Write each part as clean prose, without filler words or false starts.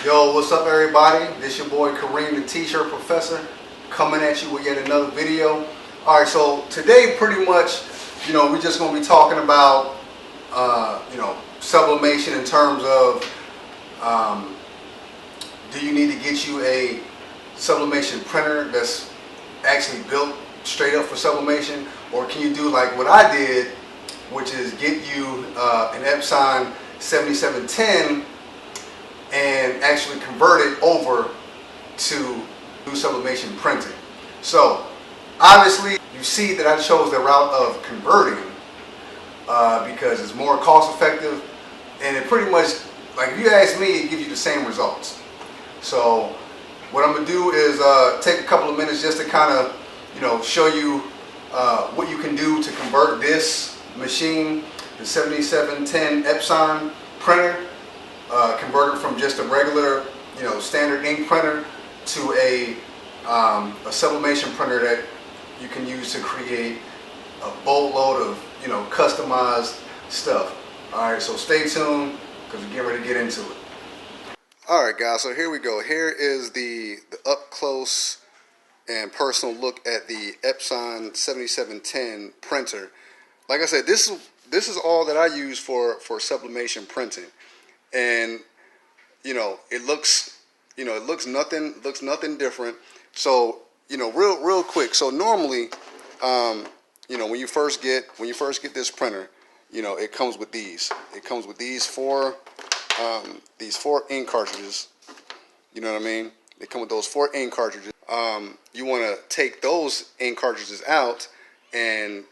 Yo, what's up everybody? This your boy Kareem, the T-shirt professor, coming at you with yet another video. Alright, so today pretty much, we're just going to be talking about, sublimation in terms of, do you need to get you a sublimation printer that's actually built straight up for sublimation, or can you do like what I did, which is get you an Epson 7710 and actually convert it over to do sublimation printing. So obviously you see that I chose the route of converting because it's more cost effective, and it pretty much, like if you ask me, it gives you the same results. So what I'm going to do is take a couple of minutes just to kind of show you what you can do to convert this machine, the 7710 Epson printer, convert it from just a regular standard ink printer to a sublimation printer that you can use to create a boatload of customized stuff. Alright, so stay tuned because we're getting ready to get into it. Alright guys, so here we go. Here is the up close and personal look at the Epson 7710 printer. Like I said, this is all that I use for sublimation printing, and it looks nothing different. So real quick. So normally, when you first get this printer, it comes with these. It comes with these four ink cartridges. You know what I mean? They come with those 4 ink cartridges. You want to take those ink cartridges out and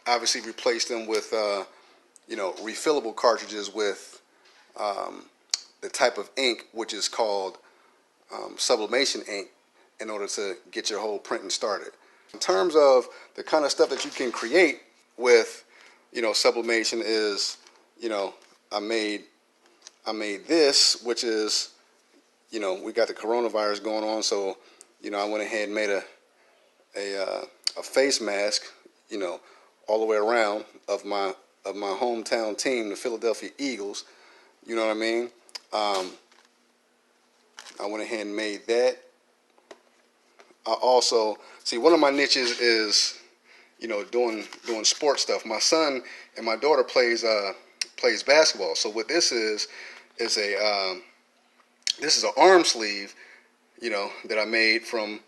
obviously replace them with refillable cartridges with the type of ink which is called sublimation ink, in order to get your whole printing started. In terms of the kind of stuff that you can create with sublimation is, I made this, which is, we got the coronavirus going on, so I went ahead and made a face mask, all the way around of my hometown team, the Philadelphia Eagles. You know what I mean? I went ahead and made that. I also see, one of my niches is doing sports stuff. My son and my daughter plays basketball. So what this is this is an arm sleeve, that I made from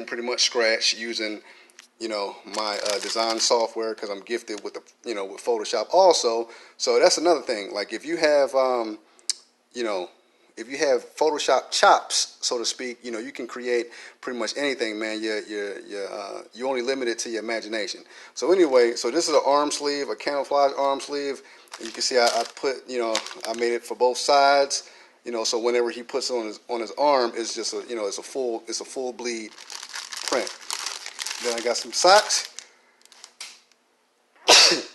pretty much scratch using my design software, because I'm gifted with with Photoshop also. So that's another thing. Like if you have Photoshop chops, so to speak, you can create pretty much anything, man. You only limit it to your imagination. So anyway, so this is an arm sleeve, a camouflage arm sleeve. You can see I put I made it for both sides. So whenever he puts it on his arm, it's just it's a full bleed print. Then I got some socks.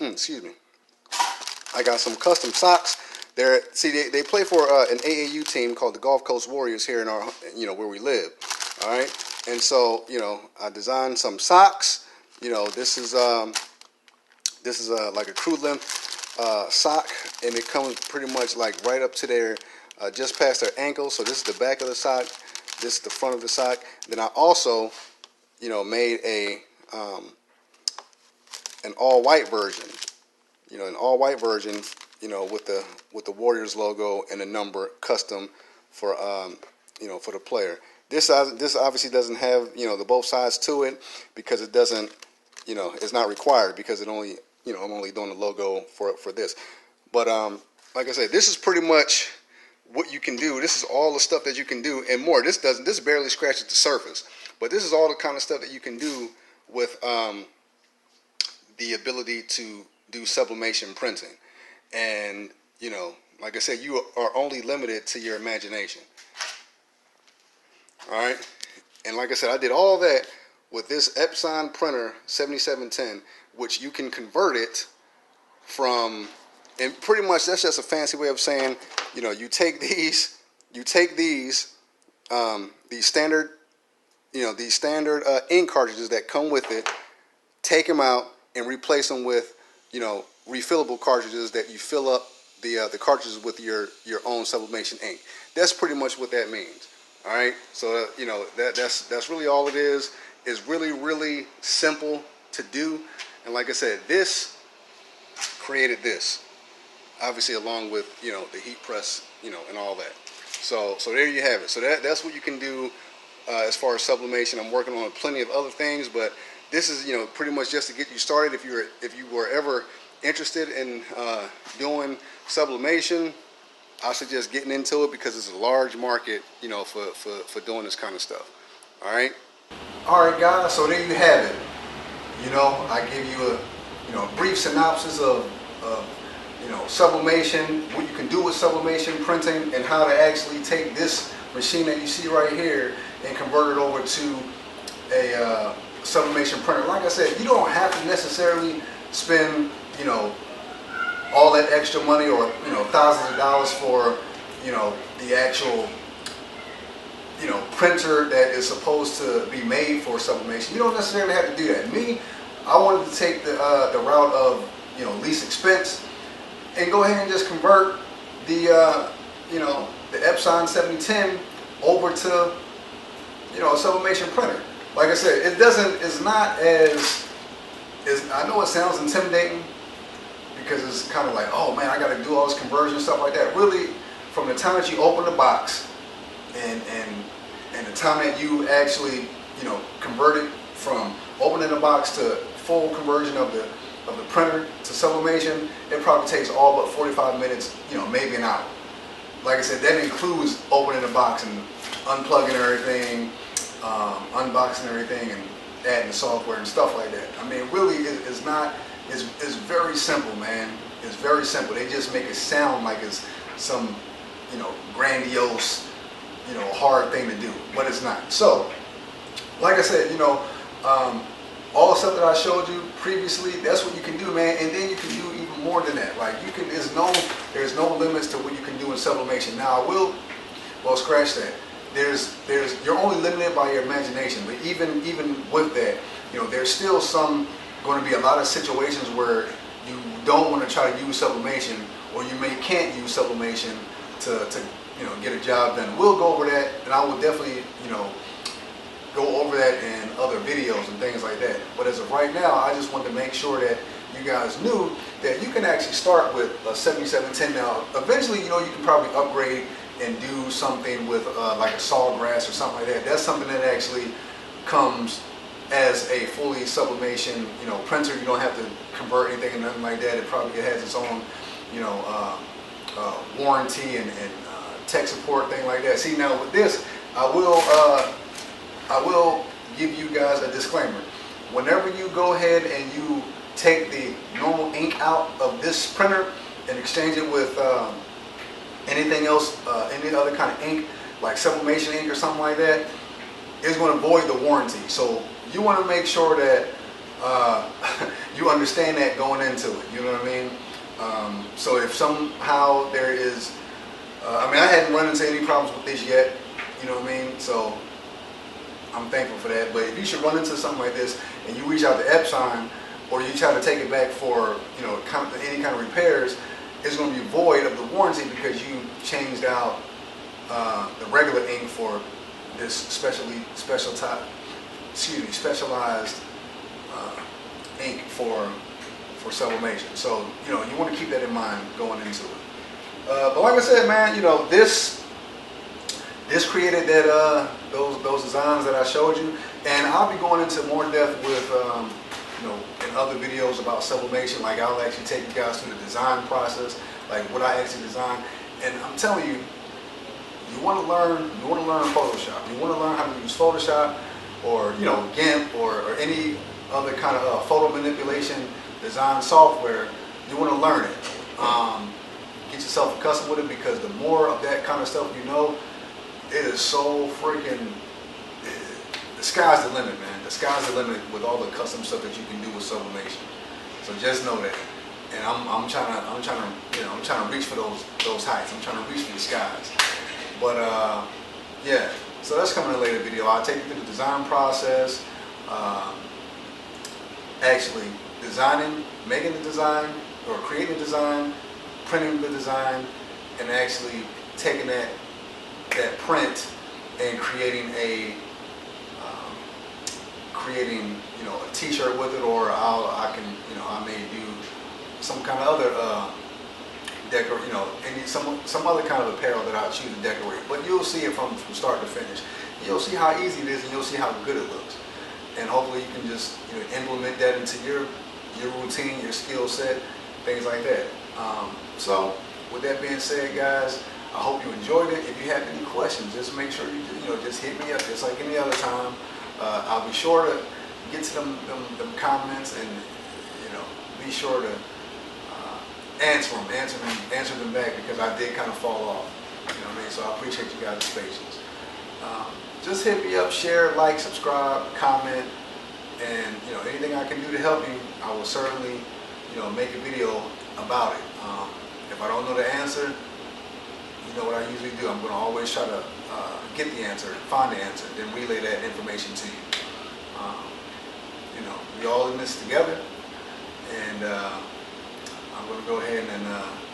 Excuse me. I got some custom socks. They play for an AAU team called the Gulf Coast Warriors here in our where we live. All right, and so I designed some socks. This is like a crew length sock, and it comes pretty much like right up to their just past their ankle. So this is the back of the sock. This is the front of the sock. Then I also made an all-white version. An all-white version. With the Warriors logo and a number custom for for the player. This obviously doesn't have the both sides to it, because it doesn't it's not required, because it only I'm only doing the logo for this. But like I said, this is pretty much what you can do. This is all the stuff that you can do and more. This barely scratches the surface, but this is all the kind of stuff that you can do with the ability to do sublimation printing. And like I said, you are only limited to your imagination. All right, and like I said, I did all that with this Epson printer 7710, which you can convert it from, and pretty much that's just a fancy way of saying, you take these standard ink cartridges that come with it, take them out and replace them with refillable cartridges that you fill up the cartridges with your own sublimation ink. That's pretty much what that means. All right, so you know that's really all it is. It's really simple to do, and like I said, this created this, obviously along with the heat press, and all that. So there you have it. So that's what you can do as far as sublimation. I'm working on plenty of other things, but this is pretty much just to get you started. If you were ever interested in doing sublimation, I suggest getting into it because it's a large market, for doing this kind of stuff. All right, guys. So there you have it. I give you a brief synopsis of sublimation, what you can do with sublimation printing, and how to actually take this machine that you see right here and convert it over to a sublimation printer. Like I said, you don't have to necessarily spend all that extra money or thousands of dollars for the actual printer that is supposed to be made for sublimation. You don't necessarily have to do that. Me, I wanted to take the route of least expense and go ahead and just convert the the Epson 7010 over to a sublimation printer. Like I said, it's not as I know it sounds intimidating, because it's kind of like, oh man, I got to do all this conversion and stuff like that. Really, from the time that you open the box and the time that you actually convert it from opening the box to full conversion of the printer to sublimation, it probably takes all but 45 minutes, maybe an hour. Like I said, that includes opening the box and unplugging everything, unboxing everything, and adding the software and stuff like that. I mean, really, it's not. It's very simple, man. It's very simple. They just make it sound like it's some, grandiose, hard thing to do, but it's not. So, like I said, all the stuff that I showed you previously, that's what you can do, man. And then you can do even more than that. Like there's no limits to what you can do in sublimation. Now, scratch that. You're only limited by your imagination. But even with that, there's still going to be a lot of situations where you don't want to try to use sublimation, or you can't use sublimation to get a job done. We'll go over that, and I will definitely go over that in other videos and things like that. But as of right now, I just wanted to make sure that you guys knew that you can actually start with a 7710. Now, eventually, you can probably upgrade and do something with like a sawgrass or something like that. That's something that actually comes as a fully sublimation, printer. You don't have to convert anything and nothing like that. It probably has its own, warranty and tech support, thing like that. See, now with this, I will give you guys a disclaimer. Whenever you go ahead and you take the normal ink out of this printer and exchange it with anything else, any other kind of ink, like sublimation ink or something like that, it's going to void the warranty. So you want to make sure that you understand that going into it. You know what I mean? So if somehow there is, I hadn't run into any problems with this yet. You know what I mean? So I'm thankful for that. But if you should run into something like this and you reach out to Epson, or you try to take it back for any kind of repairs, it's going to be void of the warranty because you changed out the regular ink for this specialized ink for sublimation. So you want to keep that in mind going into it. But like I said, man, this created that those designs that I showed you, and I'll be going into more depth with in other videos about sublimation. Like I'll actually take you guys through the design process, like what I actually designed. And I'm telling you, you want to learn Photoshop. You want to learn how to use Photoshop, or GIMP, or any other kind of photo manipulation design software. You want to learn it. Get yourself accustomed with it, because the more of that kind of stuff it is so freaking, the sky's the limit, man. The sky's the limit with all the custom stuff that you can do with sublimation. So just know that. And I'm trying to reach for those heights. I'm trying to reach for the skies. But yeah. So that's coming in a later video. I'll take you through the design process, actually designing, making the design, or creating the design, printing the design and actually taking that print and creating a a t-shirt with it, or I may do some kind of other some other kind of apparel that I'll choose to decorate. But you'll see it from start to finish. You'll see how easy it is, and you'll see how good it looks. And hopefully you can just implement that into your routine, your skill set, things like that. So with that being said, guys, I hope you enjoyed it. If you have any questions, just make sure you just hit me up, just like any other time. I'll be sure to get to them comments, and be sure to answer them back, because I did kind of fall off. You know what I mean? So I appreciate you guys' patience. Just hit me up, share, like, subscribe, comment, and anything I can do to help you, I will certainly make a video about it. If I don't know the answer, you know what I usually do. I'm going to always try to get the answer, find the answer, then relay that information to you. We all in this together, and I'm going to go ahead and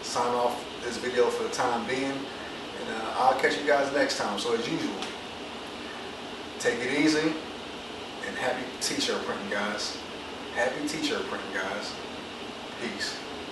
sign off this video for the time being, and I'll catch you guys next time. So as usual, take it easy, and happy t-shirt printing, guys. Happy t-shirt printing, guys. Peace.